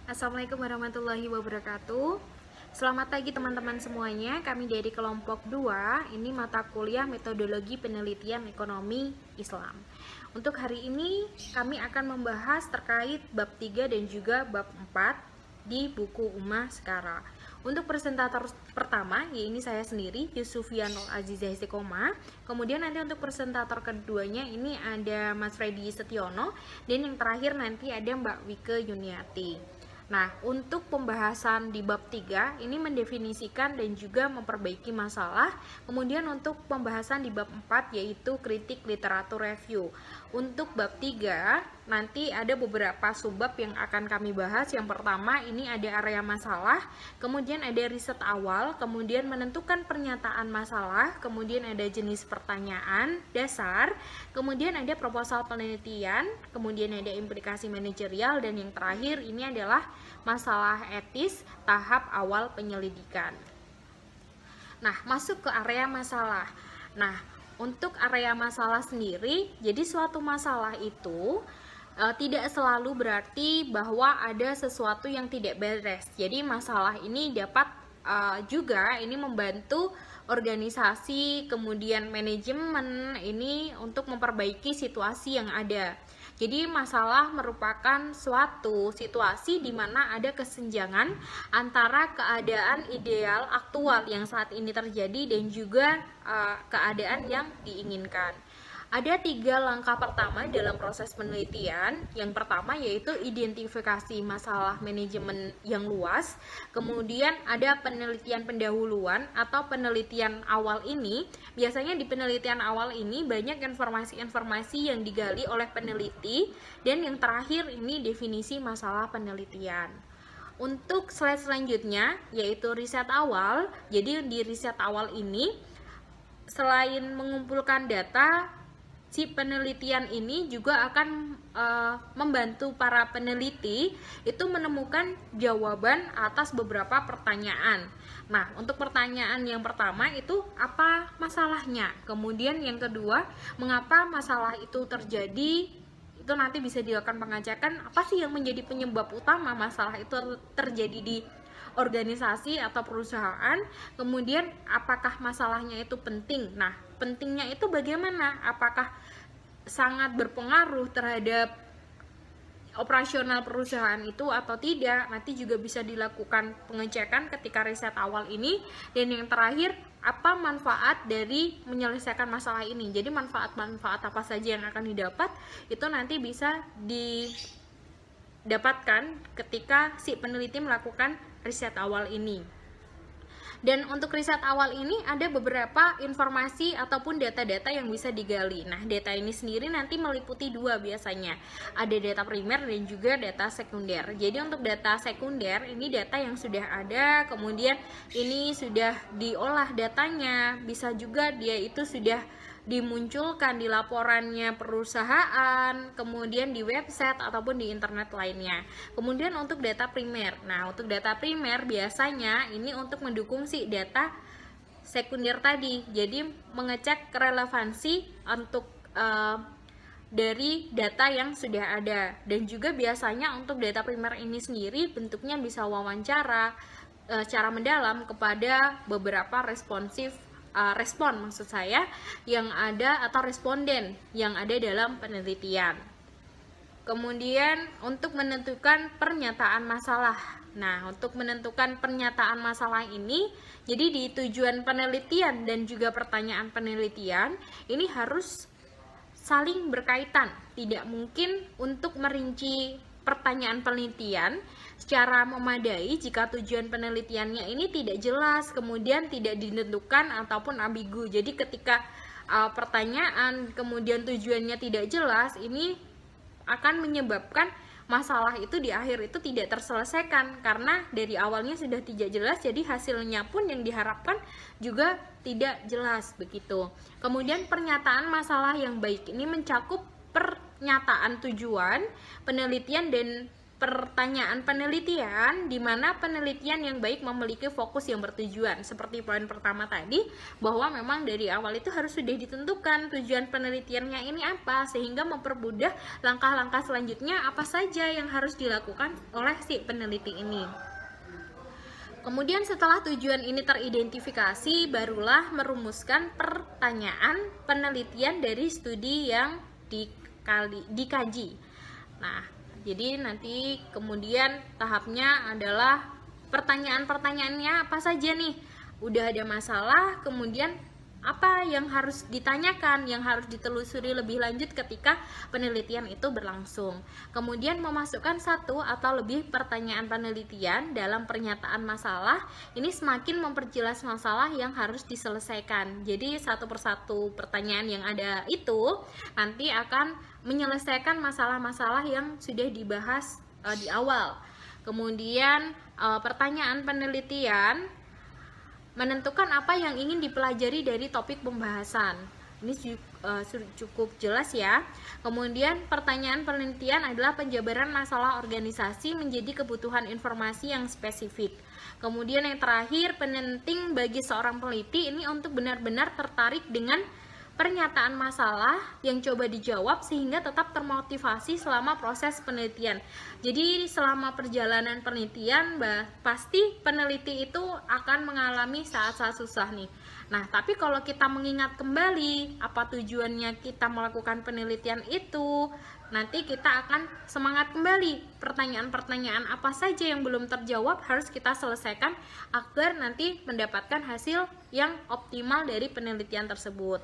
Assalamualaikum warahmatullahi wabarakatuh. Selamat pagi teman-teman semuanya. Kami dari kelompok 2. Ini mata kuliah metodologi penelitian ekonomi Islam. Untuk hari ini kami akan membahas terkait bab 3 dan juga bab 4 di buku Ummah Sekara. Untuk presentator pertama, ini saya sendiri, Yusufianul Azizah Istiqomah. Kemudian nanti untuk presentator keduanya ini ada Mas Freddy Setiono. Dan yang terakhir nanti ada Mbak Wike Yuniati. Nah, untuk pembahasan di bab 3 ini mendefinisikan dan juga memperbaiki masalah. Kemudian untuk pembahasan di bab 4 yaitu kritik literatur review. Untuk bab 3 nanti ada beberapa subbab yang akan kami bahas. Yang pertama ini ada area masalah, kemudian ada riset awal, kemudian menentukan pernyataan masalah, kemudian ada jenis pertanyaan dasar, kemudian ada proposal penelitian, kemudian ada implikasi manajerial, dan yang terakhir ini adalah masalah etis tahap awal penyelidikan. Nah, masuk ke area masalah. Nah, untuk area masalah sendiri, jadi suatu masalah itu tidak selalu berarti bahwa ada sesuatu yang tidak beres. Jadi masalah ini dapat juga ini membantu organisasi, kemudian manajemen ini untuk memperbaiki situasi yang ada. Jadi masalah merupakan suatu situasi di mana ada kesenjangan antara keadaan ideal aktual yang saat ini terjadi dan juga keadaan yang diinginkan. Ada 3 langkah pertama dalam proses penelitian. Yang pertama yaitu identifikasi masalah manajemen yang luas. Kemudian ada penelitian pendahuluan atau penelitian awal ini. Biasanya di penelitian awal ini banyak informasi-informasi yang digali oleh peneliti. Dan yang terakhir ini definisi masalah penelitian. Untuk slide selanjutnya yaitu riset awal. Jadi di riset awal ini selain mengumpulkan data, si penelitian ini juga akan membantu para peneliti itu menemukan jawaban atas beberapa pertanyaan. Nah, untuk pertanyaan yang pertama itu apa masalahnya? Kemudian yang kedua, mengapa masalah itu terjadi? Itu nanti bisa dilakukan pengecekan apa sih yang menjadi penyebab utama masalah itu terjadi di organisasi atau perusahaan. Kemudian apakah masalahnya itu penting? Nah, pentingnya itu bagaimana? Apakah sangat berpengaruh terhadap operasional perusahaan itu atau tidak? Nanti juga bisa dilakukan pengecekan ketika riset awal ini. Dan yang terakhir, apa manfaat dari menyelesaikan masalah ini? Jadi manfaat-manfaat apa saja yang akan didapat itu nanti bisa didapatkan ketika si peneliti melakukan riset awal ini. Dan untuk riset awal ini ada beberapa informasi ataupun data-data yang bisa digali. Nah, data ini sendiri nanti meliputi 2 biasanya. Ada data primer dan juga data sekunder. Jadi untuk data sekunder ini data yang sudah ada, kemudian ini sudah diolah datanya. Bisa juga dia itu sudah dimunculkan di laporannya perusahaan, kemudian di website ataupun di internet lainnya. Kemudian untuk data primer. Nah, untuk data primer biasanya ini untuk mendukung si data sekunder tadi. Jadi mengecek relevansi untuk dari data yang sudah ada. Dan juga biasanya untuk data primer ini sendiri bentuknya bisa wawancara secara mendalam kepada beberapa respon maksud saya yang ada atau responden yang ada dalam penelitian. Kemudian untuk menentukan pernyataan masalah. Nah, untuk menentukan pernyataan masalah ini, jadi di tujuan penelitian dan juga pertanyaan penelitian ini harus saling berkaitan. Tidak mungkin untuk merinci pertanyaan penelitian secara memadai jika tujuan penelitiannya ini tidak jelas, kemudian tidak ditentukan ataupun ambigu. Jadi ketika pertanyaan kemudian tujuannya tidak jelas, ini akan menyebabkan masalah itu di akhir itu tidak terselesaikan karena dari awalnya sudah tidak jelas, jadi hasilnya pun yang diharapkan juga tidak jelas begitu. Kemudian pernyataan masalah yang baik ini mencakup pernyataan tujuan penelitian dan pertanyaan penelitian, di mana penelitian yang baik memiliki fokus yang bertujuan. Seperti poin pertama tadi, bahwa memang dari awal itu harus sudah ditentukan tujuan penelitiannya ini apa, sehingga mempermudah langkah-langkah selanjutnya apa saja yang harus dilakukan oleh si peneliti ini. Kemudian setelah tujuan ini teridentifikasi, barulah merumuskan pertanyaan penelitian dari studi yang dikaji. Nah, jadi nanti kemudian tahapnya adalah pertanyaan-pertanyaannya apa saja nih. Udah ada masalah, kemudian apa yang harus ditanyakan, yang harus ditelusuri lebih lanjut ketika penelitian itu berlangsung. Kemudian memasukkan satu atau lebih pertanyaan penelitian dalam pernyataan masalah, ini semakin memperjelas masalah yang harus diselesaikan. Jadi satu persatu pertanyaan yang ada itu nanti akan menyelesaikan masalah-masalah yang sudah dibahas di awal. Kemudian pertanyaan penelitian menentukan apa yang ingin dipelajari dari topik pembahasan. Ini cukup jelas ya. Kemudian pertanyaan penelitian adalah penjabaran masalah organisasi menjadi kebutuhan informasi yang spesifik. Kemudian yang terakhir, penting bagi seorang peneliti ini untuk benar-benar tertarik dengan pernyataan masalah yang coba dijawab sehingga tetap termotivasi selama proses penelitian. Jadi selama perjalanan penelitian pasti peneliti itu akan mengalami saat-saat susah nih. Nah, tapi kalau kita mengingat kembali apa tujuannya kita melakukan penelitian itu, nanti kita akan semangat kembali. Pertanyaan-pertanyaan apa saja yang belum terjawab harus kita selesaikan agar nanti mendapatkan hasil yang optimal dari penelitian tersebut.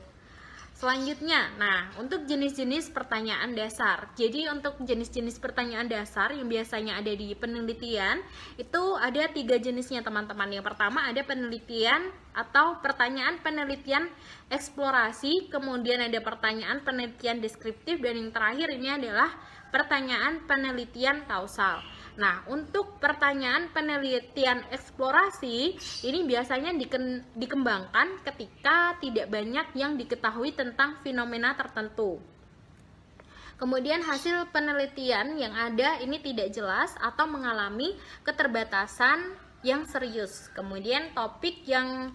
Selanjutnya, nah untuk jenis-jenis pertanyaan dasar. Jadi untuk jenis-jenis pertanyaan dasar yang biasanya ada di penelitian itu ada 3 jenisnya teman-teman. Yang pertama ada penelitian atau pertanyaan penelitian eksplorasi, kemudian ada pertanyaan penelitian deskriptif, dan yang terakhir ini adalah pertanyaan penelitian kausal. Nah, untuk pertanyaan penelitian eksplorasi ini biasanya dikembangkan ketika tidak banyak yang diketahui tentang fenomena tertentu. Kemudian hasil penelitian yang ada ini tidak jelas atau mengalami keterbatasan yang serius. Kemudian topiknya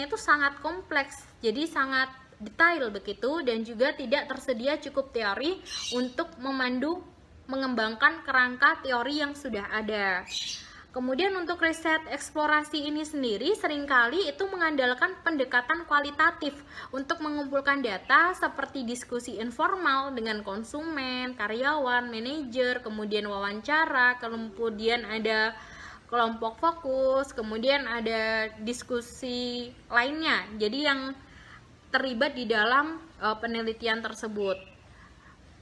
itu sangat kompleks, jadi sangat detail begitu, dan juga tidak tersedia cukup teori untuk mengembangkan kerangka teori yang sudah ada. Kemudian untuk riset eksplorasi ini sendiri seringkali itu mengandalkan pendekatan kualitatif untuk mengumpulkan data seperti diskusi informal dengan konsumen, karyawan, manajer, kemudian wawancara, kemudian ada kelompok fokus, kemudian ada diskusi lainnya. Jadi yang terlibat di dalam penelitian tersebut.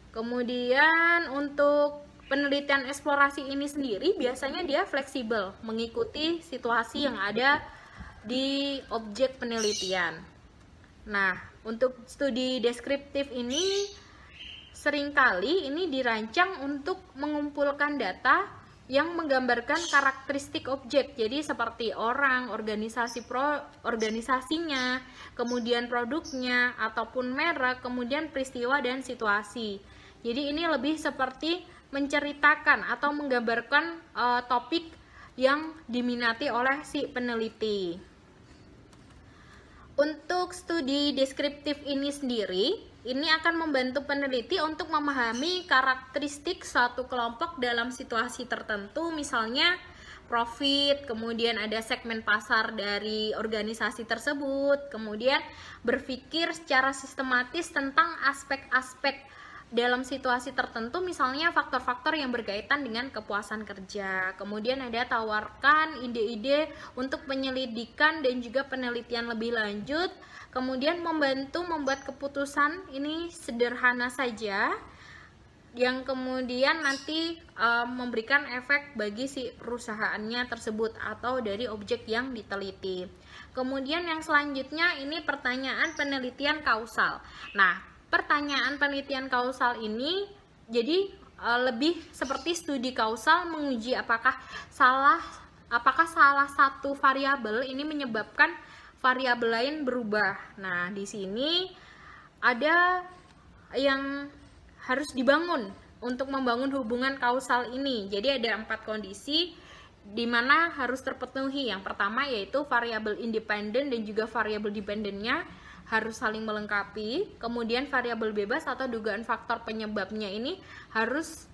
Kemudian untuk penelitian eksplorasi ini sendiri biasanya dia fleksibel mengikuti situasi yang ada di objek penelitian. Nah, untuk studi deskriptif ini seringkali ini dirancang untuk mengumpulkan data yang menggambarkan karakteristik objek, jadi seperti orang, organisasinya, kemudian produknya, ataupun merek, kemudian peristiwa dan situasi. Jadi ini lebih seperti menceritakan atau menggambarkan topik yang diminati oleh si peneliti. Untuk studi deskriptif ini sendiri, ini akan membantu peneliti untuk memahami karakteristik suatu kelompok dalam situasi tertentu, misalnya profit, kemudian ada segmen pasar dari organisasi tersebut, kemudian berpikir secara sistematis tentang aspek-aspek dalam situasi tertentu, misalnya faktor-faktor yang berkaitan dengan kepuasan kerja. Kemudian ada tawarkan ide-ide untuk penyelidikan dan juga penelitian lebih lanjut. Kemudian membantu membuat keputusan, ini sederhana saja, yang kemudian nanti memberikan efek bagi si perusahaannya tersebut atau dari objek yang diteliti. Kemudian yang selanjutnya ini pertanyaan penelitian kausal. Nah, pertanyaan penelitian kausal ini jadi lebih seperti studi kausal, menguji apakah salah satu variabel ini menyebabkan variabel lain berubah. Nah, di sini ada yang harus dibangun untuk membangun hubungan kausal ini. Jadi ada 4 kondisi di mana harus terpenuhi. Yang pertama yaitu variabel independen dan juga variabel dependennya harus saling melengkapi. Kemudian variabel bebas atau dugaan faktor penyebabnya ini harus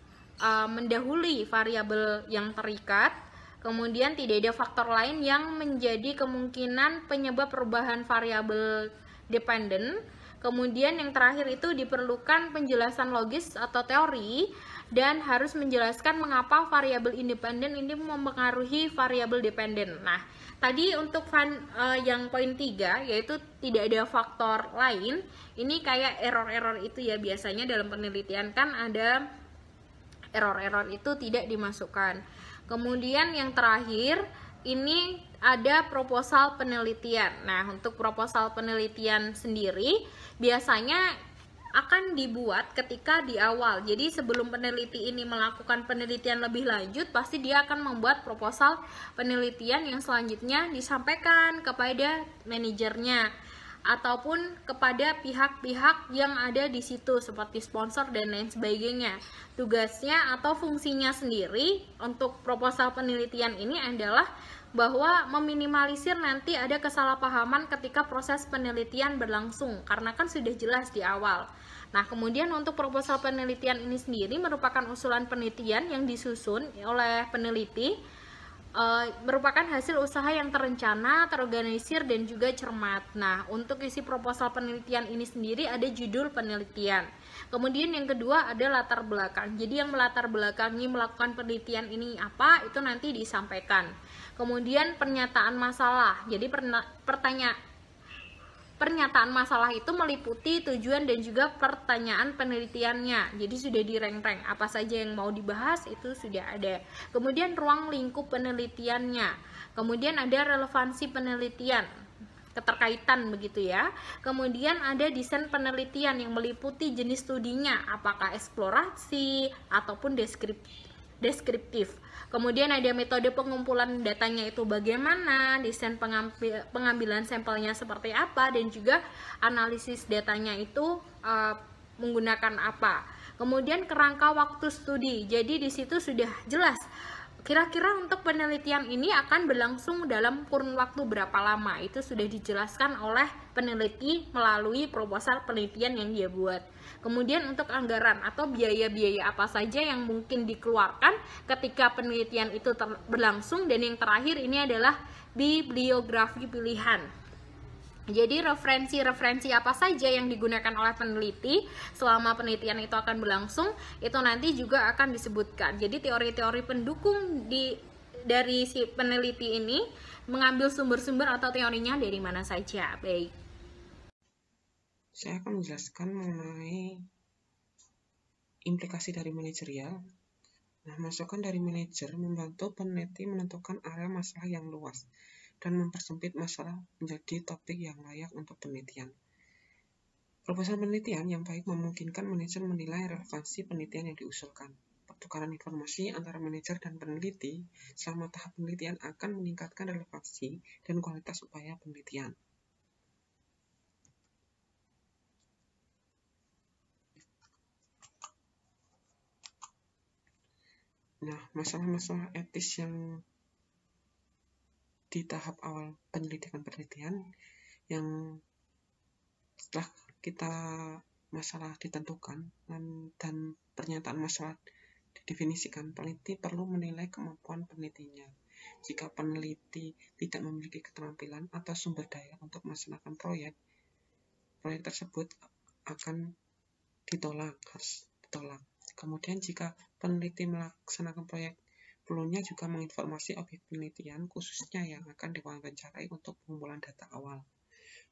mendahului variabel yang terikat. Kemudian tidak ada faktor lain yang menjadi kemungkinan penyebab perubahan variabel dependen. Kemudian yang terakhir itu diperlukan penjelasan logis atau teori dan harus menjelaskan mengapa variabel independen ini mempengaruhi variabel dependen. Nah, tadi untuk yang poin 3 yaitu tidak ada faktor lain, ini kayak error-error itu ya, biasanya dalam penelitian kan ada error-error itu tidak dimasukkan. Kemudian yang terakhir ini ada proposal penelitian. Nah, untuk proposal penelitian sendiri biasanya akan dibuat ketika di awal. Jadi sebelum peneliti ini melakukan penelitian lebih lanjut, pasti dia akan membuat proposal penelitian yang selanjutnya disampaikan kepada manajernya ataupun kepada pihak-pihak yang ada di situ seperti sponsor dan lain sebagainya. Tugasnya atau fungsinya sendiri untuk proposal penelitian ini adalah bahwa meminimalisir nanti ada kesalahpahaman ketika proses penelitian berlangsung, karena kan sudah jelas di awal. Nah, kemudian untuk proposal penelitian ini sendiri merupakan usulan penelitian yang disusun oleh peneliti, merupakan hasil usaha yang terencana, terorganisir, dan juga cermat. Nah, untuk isi proposal penelitian ini sendiri ada judul penelitian. Kemudian yang kedua ada latar belakang. Jadi yang melatar belakangi melakukan penelitian ini apa, itu nanti disampaikan. Kemudian pernyataan masalah. Jadi pernyataan masalah itu meliputi tujuan dan juga pertanyaan penelitiannya. Jadi sudah direng-reng apa saja yang mau dibahas, itu sudah ada. Kemudian ruang lingkup penelitiannya. Kemudian ada relevansi penelitian, keterkaitan begitu ya. Kemudian ada desain penelitian yang meliputi jenis studinya, apakah eksplorasi ataupun deskriptif. Kemudian ada metode pengumpulan datanya itu bagaimana, desain pengambilan sampelnya seperti apa, dan juga analisis datanya itu menggunakan apa. Kemudian kerangka waktu studi. Jadi di situ sudah jelas kira-kira untuk penelitian ini akan berlangsung dalam kurun waktu berapa lama. Itu sudah dijelaskan oleh peneliti melalui proposal penelitian yang dia buat. Kemudian untuk anggaran atau biaya-biaya apa saja yang mungkin dikeluarkan ketika penelitian itu berlangsung. Dan yang terakhir ini adalah bibliografi pilihan. Jadi referensi-referensi apa saja yang digunakan oleh peneliti selama penelitian itu akan berlangsung, itu nanti juga akan disebutkan. Jadi teori-teori pendukung dari si peneliti ini mengambil sumber-sumber atau teorinya dari mana saja. Baik. Saya akan menjelaskan mengenai implikasi dari manajerial. Nah, masukan dari manajer membantu peneliti menentukan area masalah yang luas dan mempersempit masalah menjadi topik yang layak untuk penelitian. Proposal penelitian yang baik memungkinkan manajer menilai relevansi penelitian yang diusulkan. Pertukaran informasi antara manajer dan peneliti selama tahap penelitian akan meningkatkan relevansi dan kualitas upaya penelitian. Nah, masalah-masalah etis yang di tahap awal penelitian yang setelah kita masalah ditentukan dan pernyataan masalah didefinisikan, peneliti perlu menilai kemampuan penelitinya. Jika peneliti tidak memiliki keterampilan atau sumber daya untuk melaksanakan proyek tersebut akan harus ditolak. Kemudian jika peneliti melaksanakan proyek, perlunya juga menginformasi objek penelitian khususnya yang akan diwawancarai untuk pengumpulan data awal.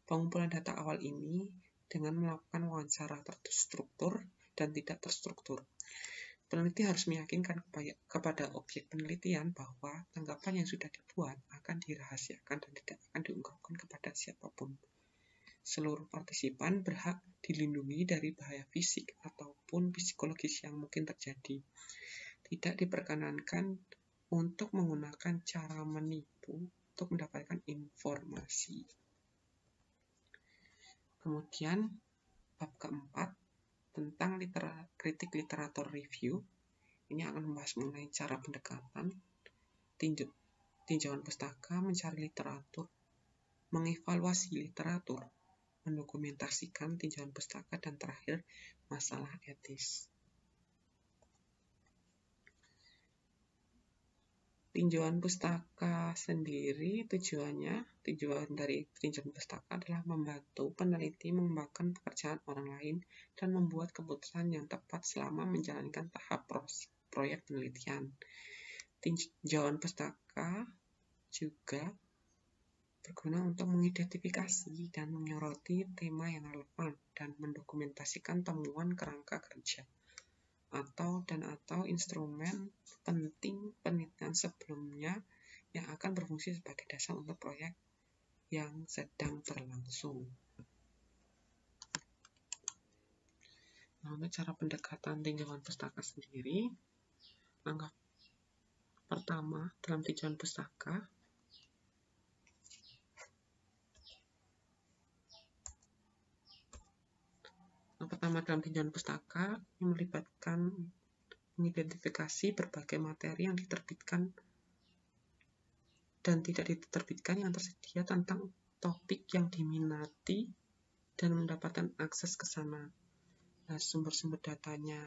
Pengumpulan data awal ini dengan melakukan wawancara terstruktur dan tidak terstruktur. Peneliti harus meyakinkan kepada objek penelitian bahwa tanggapan yang sudah dibuat akan dirahasiakan dan tidak akan diungkapkan kepada siapapun. Seluruh partisipan berhak dilindungi dari bahaya fisik ataupun psikologis yang mungkin terjadi. Tidak diperkenankan untuk menggunakan cara menipu untuk mendapatkan informasi. Kemudian bab keempat, tentang kritik literatur review. Ini akan membahas mengenai cara pendekatan, tinjauan pustaka, mencari literatur, mengevaluasi literatur, mendokumentasikan tinjauan pustaka, dan terakhir masalah etis. Tinjauan pustaka sendiri tujuan dari tinjauan pustaka adalah membantu peneliti mengembangkan pekerjaan orang lain dan membuat keputusan yang tepat selama menjalankan tahap proyek penelitian. Tinjauan pustaka juga berguna untuk mengidentifikasi dan menyoroti tema yang relevan dan mendokumentasikan temuan kerangka kerja atau instrumen penting penelitian sebelumnya yang akan berfungsi sebagai dasar untuk proyek yang sedang berlangsung. Nah, untuk cara pendekatan tinjauan pustaka sendiri, langkah pertama dalam tinjauan pustaka ini melibatkan mengidentifikasi berbagai materi yang diterbitkan dan tidak diterbitkan yang tersedia tentang topik yang diminati dan mendapatkan akses ke sana. Nah, sumber-sumber datanya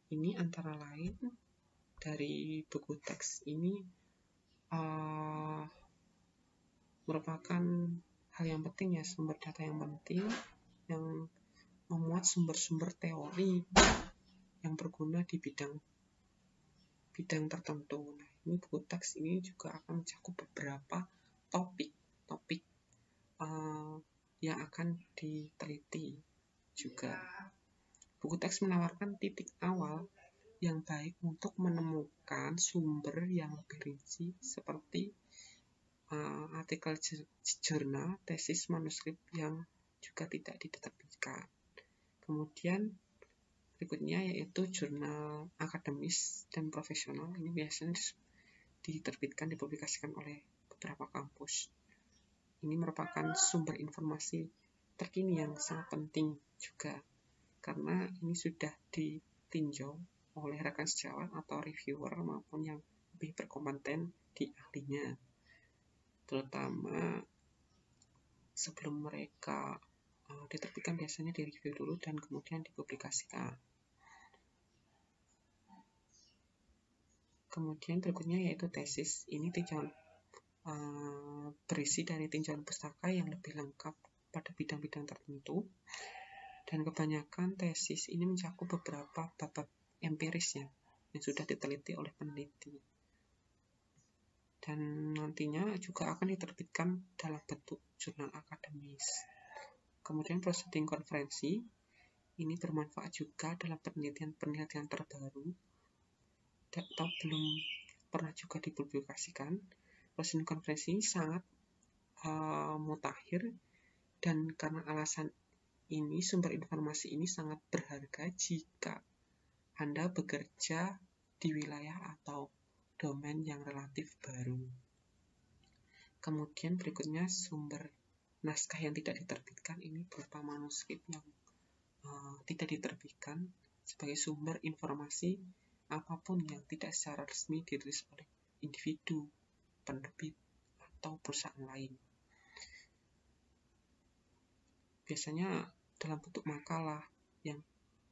ini antara lain dari buku teks ini merupakan hal yang penting ya, sumber data yang penting yang memuat sumber-sumber teori yang berguna di bidang tertentu. Nah, ini buku teks ini juga akan mencakup beberapa topik yang akan diteliti juga. Buku teks menawarkan titik awal yang baik untuk menemukan sumber yang lebih rinci seperti artikel jurnal, tesis, manuskrip yang juga tidak diterbitkan. Kemudian berikutnya yaitu jurnal akademis dan profesional. Ini biasanya diterbitkan, dipublikasikan oleh beberapa kampus. Ini merupakan sumber informasi terkini yang sangat penting juga, karena ini sudah ditinjau oleh rekan sejawat atau reviewer maupun yang lebih berkompeten di ahlinya, terutama sebelum mereka diterbitkan biasanya direview dulu dan kemudian dipublikasikan. Kemudian berikutnya yaitu tesis. Ini tinjauan berisi dari tinjauan pustaka yang lebih lengkap pada bidang-bidang tertentu, dan kebanyakan tesis ini mencakup beberapa bab empiris yang sudah diteliti oleh peneliti dan nantinya juga akan diterbitkan dalam bentuk jurnal akademis. Kemudian proceeding konferensi ini bermanfaat juga dalam penelitian terbaru atau belum pernah juga dipublikasikan. Proceeding konferensi sangat mutakhir, dan karena alasan ini sumber informasi ini sangat berharga jika Anda bekerja di wilayah atau domain yang relatif baru. Kemudian berikutnya sumber naskah yang tidak diterbitkan, ini berupa manuskrip yang tidak diterbitkan sebagai sumber informasi apapun yang tidak secara resmi ditulis oleh individu, penerbit, atau perusahaan lain. Biasanya dalam bentuk makalah yang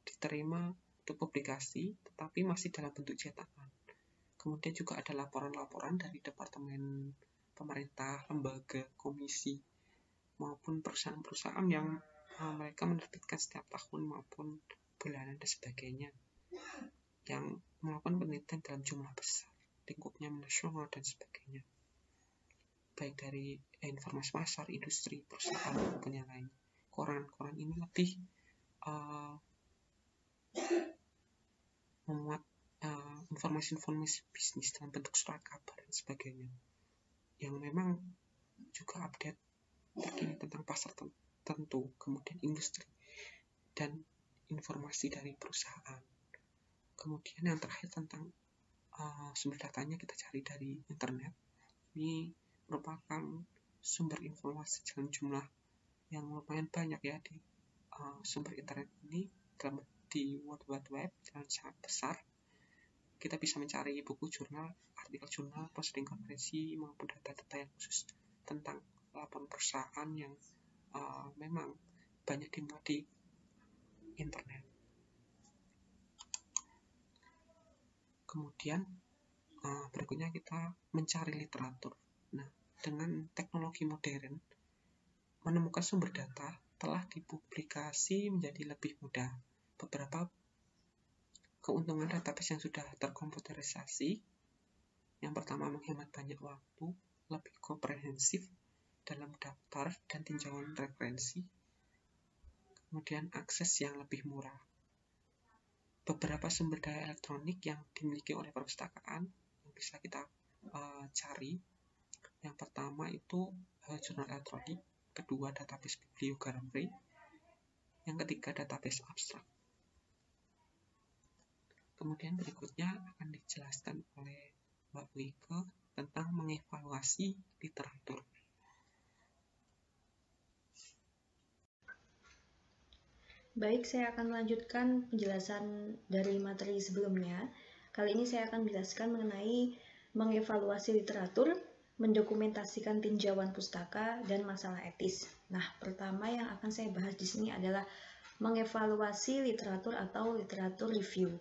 diterima untuk publikasi, tetapi masih dalam bentuk cetakan. Kemudian juga ada laporan-laporan dari departemen pemerintah, lembaga, komisi, maupun perusahaan-perusahaan yang mereka menerbitkan setiap tahun maupun bulanan dan sebagainya, yang melakukan penelitian dalam jumlah besar, lingkupnya nasional dan sebagainya, baik dari informasi pasar, industri, perusahaan, maupun yang lain. Koran-koran ini lebih memuat informasi-informasi bisnis dalam bentuk surat kabar dan sebagainya, yang memang juga update terkini tentang pasar tertentu, kemudian industri, dan informasi dari perusahaan. Kemudian yang terakhir tentang sumber datanya kita cari dari internet. Ini merupakan sumber informasi dalam jumlah yang lumayan banyak ya di sumber internet ini dalam di World Wide Web yang sangat besar. Kita bisa mencari buku jurnal, artikel jurnal, posting konferensi, maupun data-data yang khusus tentang laporan perusahaan yang memang banyak dimuat di internet. Kemudian berikutnya kita mencari literatur. Nah, dengan teknologi modern, menemukan sumber data telah dipublikasi menjadi lebih mudah. Beberapa keuntungan database yang sudah terkomputerisasi. Yang pertama, menghemat banyak waktu, lebih komprehensif dalam daftar dan tinjauan referensi. Kemudian akses yang lebih murah. Beberapa sumber daya elektronik yang dimiliki oleh perpustakaan yang bisa kita cari. Yang pertama itu jurnal elektronik, kedua database bibliografi, yang ketiga database abstrak. Kemudian berikutnya akan dijelaskan oleh Mbak Wike tentang mengevaluasi literatur. Baik, saya akan melanjutkan penjelasan dari materi sebelumnya. Kali ini saya akan menjelaskan mengenai mengevaluasi literatur, mendokumentasikan tinjauan pustaka, dan masalah etis. Nah, pertama yang akan saya bahas di sini adalah mengevaluasi literatur atau literatur review.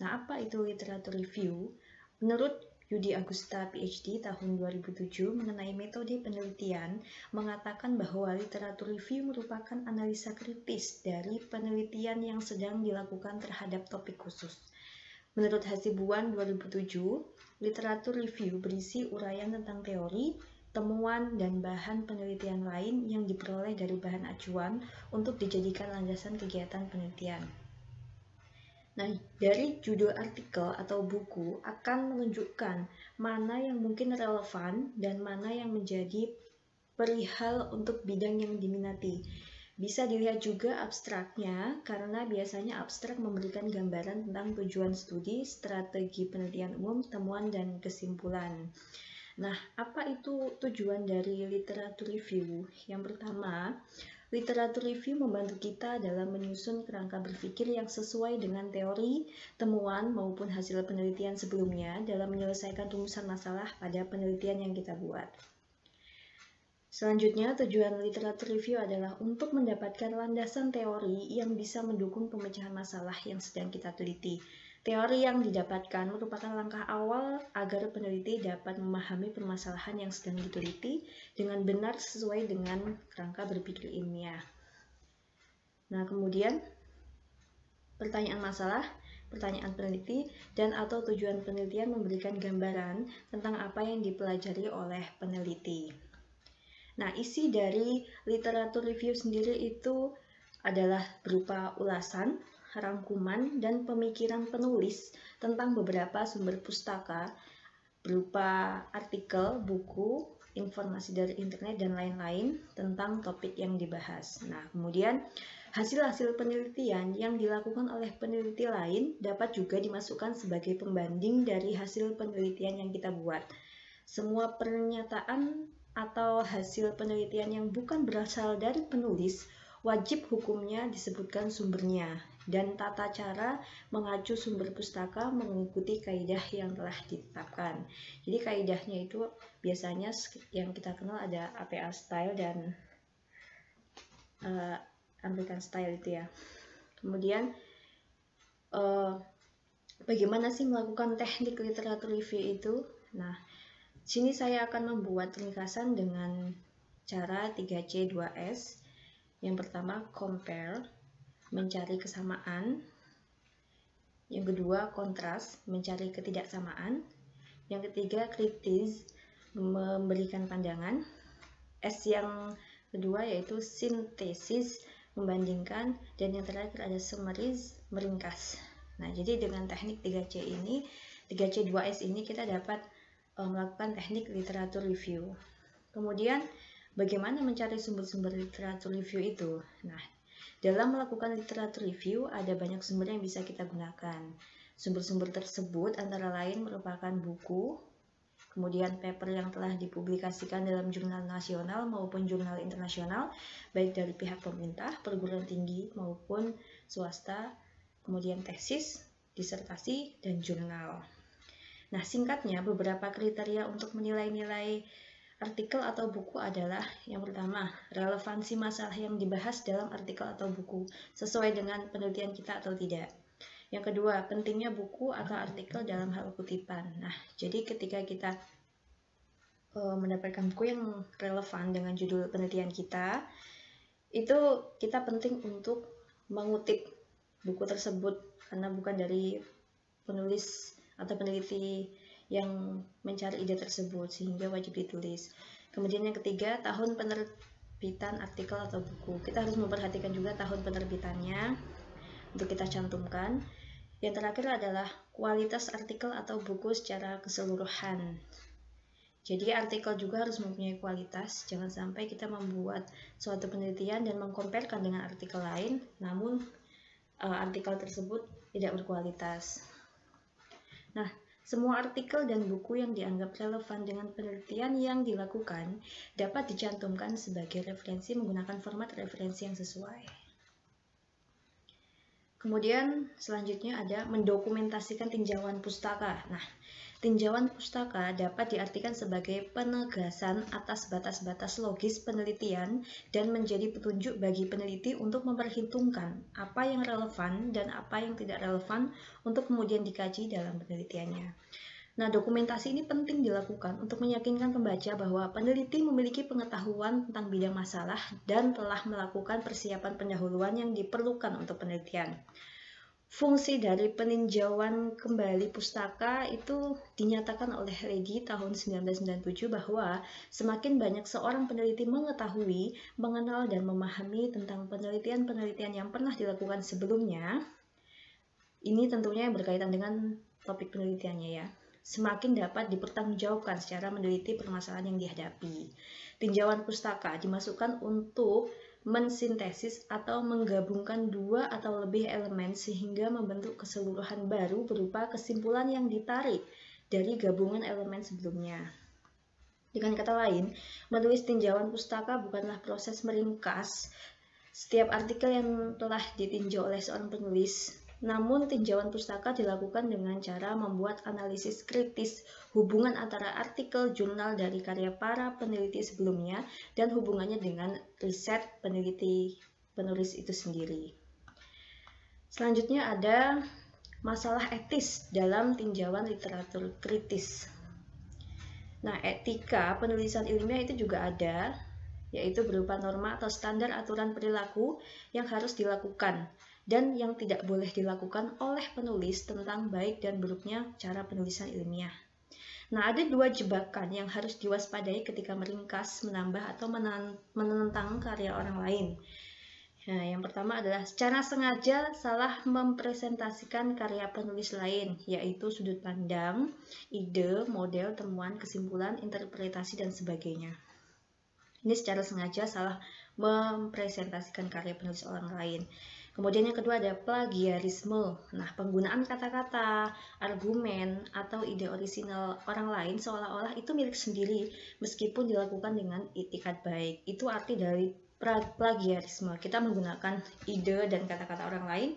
Nah, apa itu literatur review? Menurut Yudi Agusta PhD tahun 2007 mengenai metode penelitian mengatakan bahwa literatur review merupakan analisa kritis dari penelitian yang sedang dilakukan terhadap topik khusus. Menurut Hasibuan 2007, literatur review berisi uraian tentang teori, temuan, dan bahan penelitian lain yang diperoleh dari bahan acuan untuk dijadikan landasan kegiatan penelitian. Nah, dari judul artikel atau buku akan menunjukkan mana yang mungkin relevan dan mana yang menjadi perihal untuk bidang yang diminati. Bisa dilihat juga abstraknya, karena biasanya abstrak memberikan gambaran tentang tujuan studi, strategi penelitian umum, temuan, dan kesimpulan. Nah, apa itu tujuan dari literatur review? Yang pertama, literatur review membantu kita dalam menyusun kerangka berpikir yang sesuai dengan teori, temuan, maupun hasil penelitian sebelumnya dalam menyelesaikan rumusan masalah pada penelitian yang kita buat. Selanjutnya, tujuan literatur review adalah untuk mendapatkan landasan teori yang bisa mendukung pemecahan masalah yang sedang kita teliti. Teori yang didapatkan merupakan langkah awal agar peneliti dapat memahami permasalahan yang sedang diteliti dengan benar sesuai dengan kerangka berpikir ilmiah. Nah, kemudian pertanyaan masalah, pertanyaan peneliti, dan atau tujuan penelitian memberikan gambaran tentang apa yang dipelajari oleh peneliti. Nah, isi dari literatur review sendiri itu adalah berupa ulasan, rangkuman, dan pemikiran penulis tentang beberapa sumber pustaka berupa artikel, buku, informasi dari internet, dan lain-lain tentang topik yang dibahas. Nah, kemudian hasil-hasil penelitian yang dilakukan oleh peneliti lain dapat juga dimasukkan sebagai pembanding dari hasil penelitian yang kita buat. Semua pernyataan atau hasil penelitian yang bukan berasal dari penulis wajib hukumnya disebutkan sumbernya dan tata cara mengacu sumber pustaka mengikuti kaidah yang telah ditetapkan. Jadi kaidahnya itu biasanya yang kita kenal ada APA style dan American style itu ya. Kemudian bagaimana sih melakukan teknik literatur review itu? Nah, sini saya akan membuat ringkasan dengan cara 3C2S. Yang pertama, compare, mencari kesamaan. Yang kedua, kontras, mencari ketidaksamaan. Yang ketiga, kritis, memberikan pandangan. S yang kedua yaitu sintesis, membandingkan. Dan yang terakhir ada summarize, meringkas. Nah, jadi dengan teknik 3C ini, 3C2S ini kita dapat melakukan teknik literatur review. Kemudian, bagaimana mencari sumber-sumber literatur review itu? Nah, dalam melakukan literatur review, ada banyak sumber yang bisa kita gunakan. Sumber-sumber tersebut antara lain merupakan buku, kemudian paper yang telah dipublikasikan dalam jurnal nasional maupun jurnal internasional, baik dari pihak pemerintah, perguruan tinggi maupun swasta, kemudian tesis, disertasi, dan jurnal. Nah, singkatnya beberapa kriteria untuk menilai-nilai artikel atau buku adalah yang pertama, relevansi masalah yang dibahas dalam artikel atau buku sesuai dengan penelitian kita atau tidak. Yang kedua, pentingnya buku atau artikel dalam hal kutipan. Nah, jadi ketika kita mendapatkan buku yang relevan dengan judul penelitian kita, itu kita penting untuk mengutip buku tersebut karena bukan dari penulis atau peneliti yang mencari ide tersebut, sehingga wajib ditulis. Kemudian yang ketiga, tahun penerbitan artikel atau buku. Kita harus memperhatikan juga tahun penerbitannya untuk kita cantumkan. Yang terakhir adalah kualitas artikel atau buku secara keseluruhan. Jadi artikel juga harus mempunyai kualitas, jangan sampai kita membuat suatu penelitian dan mengkomparkan dengan artikel lain, namun artikel tersebut tidak berkualitas. Nah, semua artikel dan buku yang dianggap relevan dengan penelitian yang dilakukan dapat dicantumkan sebagai referensi menggunakan format referensi yang sesuai. Kemudian selanjutnya ada mendokumentasikan tinjauan pustaka. Nah, tinjauan pustaka dapat diartikan sebagai penegasan atas batas-batas logis penelitian dan menjadi petunjuk bagi peneliti untuk memperhitungkan apa yang relevan dan apa yang tidak relevan untuk kemudian dikaji dalam penelitiannya. Nah, dokumentasi ini penting dilakukan untuk meyakinkan pembaca bahwa peneliti memiliki pengetahuan tentang bidang masalah dan telah melakukan persiapan pendahuluan yang diperlukan untuk penelitian. Fungsi dari peninjauan kembali pustaka itu dinyatakan oleh Redi tahun 1997 bahwa semakin banyak seorang peneliti mengetahui, mengenal, dan memahami tentang penelitian-penelitian yang pernah dilakukan sebelumnya, ini tentunya yang berkaitan dengan topik penelitiannya ya, semakin dapat dipertanggungjawabkan secara meneliti permasalahan yang dihadapi. Tinjauan pustaka dimasukkan untuk mensintesis atau menggabungkan dua atau lebih elemen sehingga membentuk keseluruhan baru berupa kesimpulan yang ditarik dari gabungan elemen sebelumnya. Dengan kata lain, menulis tinjauan pustaka bukanlah proses meringkas setiap artikel yang telah ditinjau oleh seorang penulis, namun tinjauan pustaka dilakukan dengan cara membuat analisis kritis hubungan antara artikel jurnal dari karya para peneliti sebelumnya dan hubungannya dengan riset penulis itu sendiri. Selanjutnya ada masalah etis dalam tinjauan literatur kritis. Nah, etika penulisan ilmiah itu juga ada, yaitu berupa norma atau standar aturan perilaku yang harus dilakukan dan yang tidak boleh dilakukan oleh penulis tentang baik dan buruknya cara penulisan ilmiah. Nah, ada dua jebakan yang harus diwaspadai ketika meringkas, menambah, atau menentang karya orang lain. Nah, yang pertama adalah secara sengaja salah mempresentasikan karya penulis lain, yaitu sudut pandang, ide, model, temuan, kesimpulan, interpretasi, dan sebagainya. Ini secara sengaja salah mempresentasikan karya penulis orang lain. Kemudian yang kedua ada plagiarisme. Nah, penggunaan kata-kata, argumen, atau ide orisinal orang lain seolah-olah itu milik sendiri meskipun dilakukan dengan itikat baik. Itu arti dari plagiarisme. Kita menggunakan ide dan kata-kata orang lain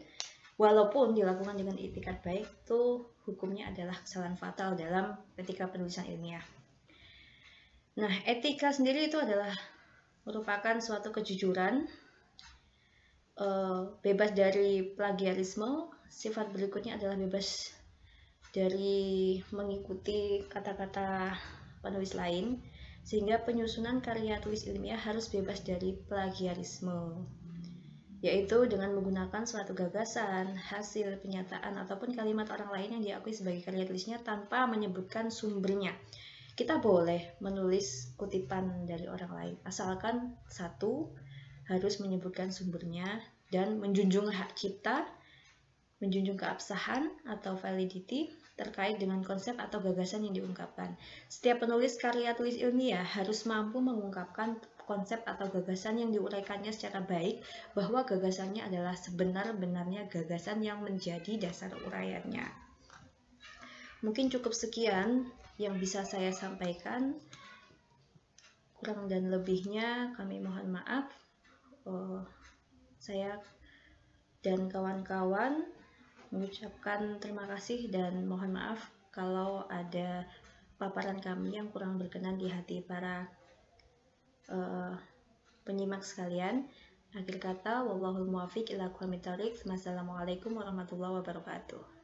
walaupun dilakukan dengan itikat baik, itu hukumnya adalah kesalahan fatal dalam etika penulisan ilmiah. Nah, etika sendiri itu adalah merupakan suatu kejujuran, bebas dari plagiarisme. Sifat berikutnya adalah bebas dari mengikuti kata-kata penulis lain, sehingga penyusunan karya tulis ilmiah harus bebas dari plagiarisme, yaitu dengan menggunakan suatu gagasan, hasil penyataan, ataupun kalimat orang lain yang diakui sebagai karya tulisnya tanpa menyebutkan sumbernya. Kita boleh menulis kutipan dari orang lain, asalkan satu, harus menyebutkan sumbernya dan menjunjung hak cipta, menjunjung keabsahan atau validity terkait dengan konsep atau gagasan yang diungkapkan. Setiap penulis karya tulis ilmiah harus mampu mengungkapkan konsep atau gagasan yang diuraikannya secara baik, bahwa gagasannya adalah sebenar-benarnya gagasan yang menjadi dasar uraiannya. Mungkin cukup sekian yang bisa saya sampaikan. Kurang dan lebihnya kami mohon maaf. Saya dan kawan-kawan mengucapkan terima kasih dan mohon maaf kalau ada paparan kami yang kurang berkenan di hati para penyimak sekalian. Akhir kata, wallahul muwaffiq ila aqwamit thoriq. Wassalamualaikum warahmatullahi wabarakatuh.